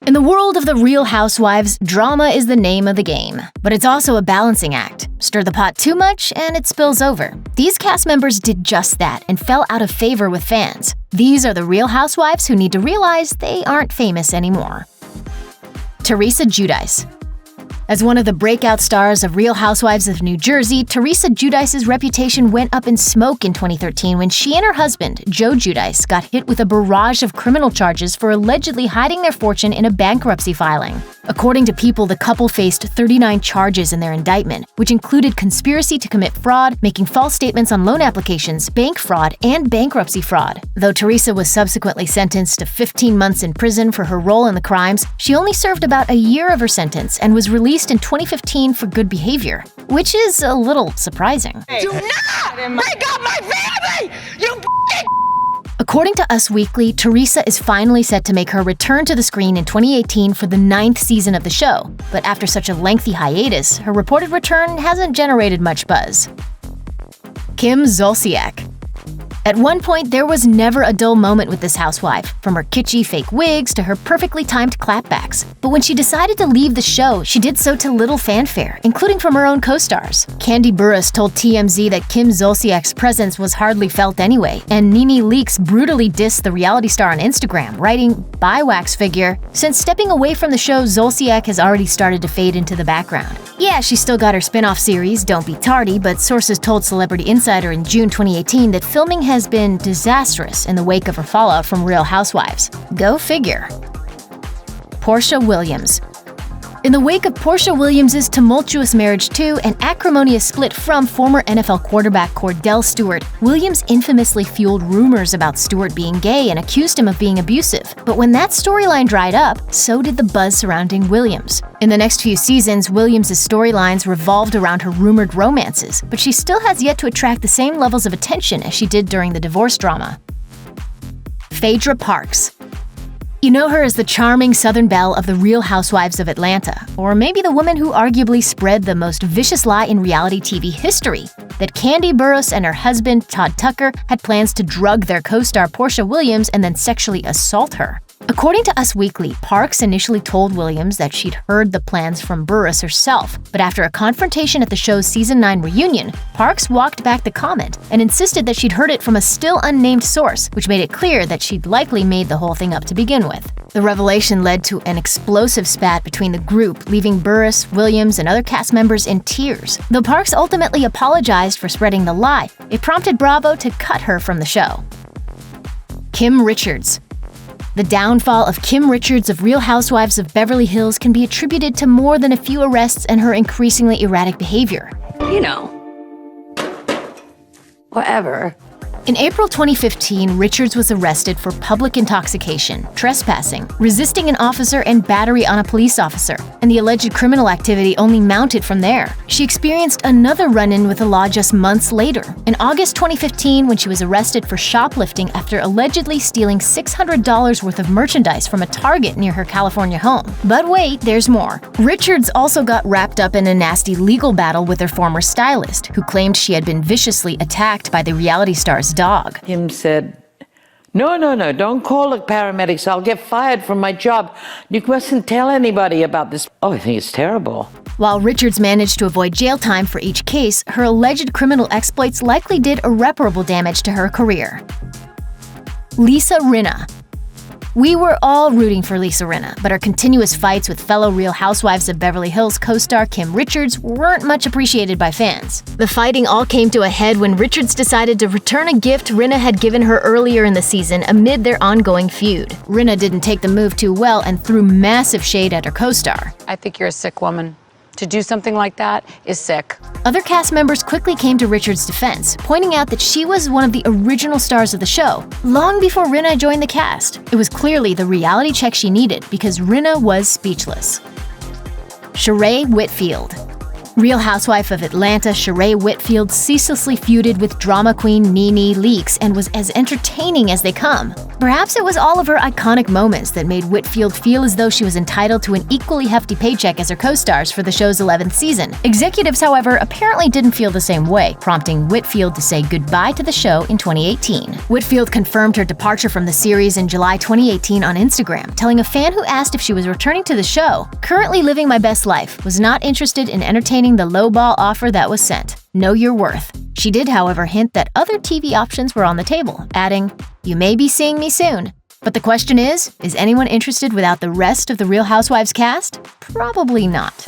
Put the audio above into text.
In the world of the Real Housewives, drama is the name of the game. But it's also a balancing act. Stir the pot too much, and it spills over. These cast members did just that and fell out of favor with fans. These are the Real Housewives who need to realize they aren't famous anymore. Teresa Giudice. As one of the breakout stars of Real Housewives of New Jersey, Teresa Giudice's reputation went up in smoke in 2013 when she and her husband, Joe Giudice, got hit with a barrage of criminal charges for allegedly hiding their fortune in a bankruptcy filing. According to People, the couple faced 39 charges in their indictment, which included conspiracy to commit fraud, making false statements on loan applications, bank fraud, and bankruptcy fraud. Though Teresa was subsequently sentenced to 15 months in prison for her role in the crimes, she only served about a year of her sentence and was released in 2015 for good behavior, which is a little surprising. Do not break up my family! You According to Us Weekly, Teresa is finally set to make her return to the screen in 2018 for the 9th season of the show, but after such a lengthy hiatus, her reported return hasn't generated much buzz. Kim Zolciak. At one point, there was never a dull moment with this housewife, from her kitschy fake wigs to her perfectly timed clapbacks. But when she decided to leave the show, she did so to little fanfare, including from her own co-stars. Kandi Burruss told TMZ that Kim Zolciak's presence was hardly felt anyway, and Nene Leakes brutally dissed the reality star on Instagram, writing, "Bye, wax figure." Since stepping away from the show, Zolciak has already started to fade into the background. Yeah, she's still got her spin-off series, Don't Be Tardy, but sources told Celebrity Insider in June 2018 that filming has been disastrous in the wake of her fallout from Real Housewives. Go figure. Porsha Williams. In the wake of Porsha Williams' tumultuous marriage to and acrimonious split from former NFL quarterback Kordell Stewart, Williams infamously fueled rumors about Stewart being gay and accused him of being abusive. But when that storyline dried up, so did the buzz surrounding Williams. In the next few seasons, Williams' storylines revolved around her rumored romances, but she still has yet to attract the same levels of attention as she did during the divorce drama. Phaedra Parks. You know her as the charming Southern belle of the Real Housewives of Atlanta, or maybe the woman who arguably spread the most vicious lie in reality TV history, that Kandi Burruss and her husband, Todd Tucker, had plans to drug their co-star Porsha Williams and then sexually assault her. According to Us Weekly, Parks initially told Williams that she'd heard the plans from Burruss herself, but after a confrontation at the show's Season 9 reunion, Parks walked back the comment and insisted that she'd heard it from a still unnamed source, which made it clear that she'd likely made the whole thing up to begin with. The revelation led to an explosive spat between the group, leaving Burruss, Williams, and other cast members in tears. Though Parks ultimately apologized for spreading the lie, it prompted Bravo to cut her from the show. Kim Richards. The downfall of Kim Richards of Real Housewives of Beverly Hills can be attributed to more than a few arrests and her increasingly erratic behavior. You know, whatever. In April 2015, Richards was arrested for public intoxication, trespassing, resisting an officer, and battery on a police officer, and the alleged criminal activity only mounted from there. She experienced another run-in with the law just months later, in August 2015 when she was arrested for shoplifting after allegedly stealing $600 worth of merchandise from a Target near her California home. But wait, there's more. Richards also got wrapped up in a nasty legal battle with her former stylist, who claimed she had been viciously attacked by the reality star's dog. Kim said, no, don't call the paramedics. I'll get fired from my job. You mustn't tell anybody about this. Oh, I think it's terrible. While Richards managed to avoid jail time for each case, her alleged criminal exploits likely did irreparable damage to her career. Lisa Rinna. We were all rooting for Lisa Rinna, but her continuous fights with fellow Real Housewives of Beverly Hills co-star Kim Richards weren't much appreciated by fans. The fighting all came to a head when Richards decided to return a gift Rinna had given her earlier in the season amid their ongoing feud. Rinna didn't take the move too well and threw massive shade at her co-star. I think you're a sick woman. To do something like that is sick. Other cast members quickly came to Richards' defense, pointing out that she was one of the original stars of the show, long before Rinna joined the cast. It was clearly the reality check she needed because Rinna was speechless. Shereé Whitfield. Real Housewife of Atlanta Shereé Whitfield ceaselessly feuded with drama queen NeNe Leakes and was as entertaining as they come. Perhaps it was all of her iconic moments that made Whitfield feel as though she was entitled to an equally hefty paycheck as her co-stars for the show's 11th season. Executives, however, apparently didn't feel the same way, prompting Whitfield to say goodbye to the show in 2018. Whitfield confirmed her departure from the series in July 2018 on Instagram, telling a fan who asked if she was returning to the show, "Currently living my best life, was not interested in entertaining the lowball offer that was sent. Know your worth." She did, however, hint that other TV options were on the table, adding, "You may be seeing me soon." But the question is anyone interested without the rest of the Real Housewives cast? Probably not.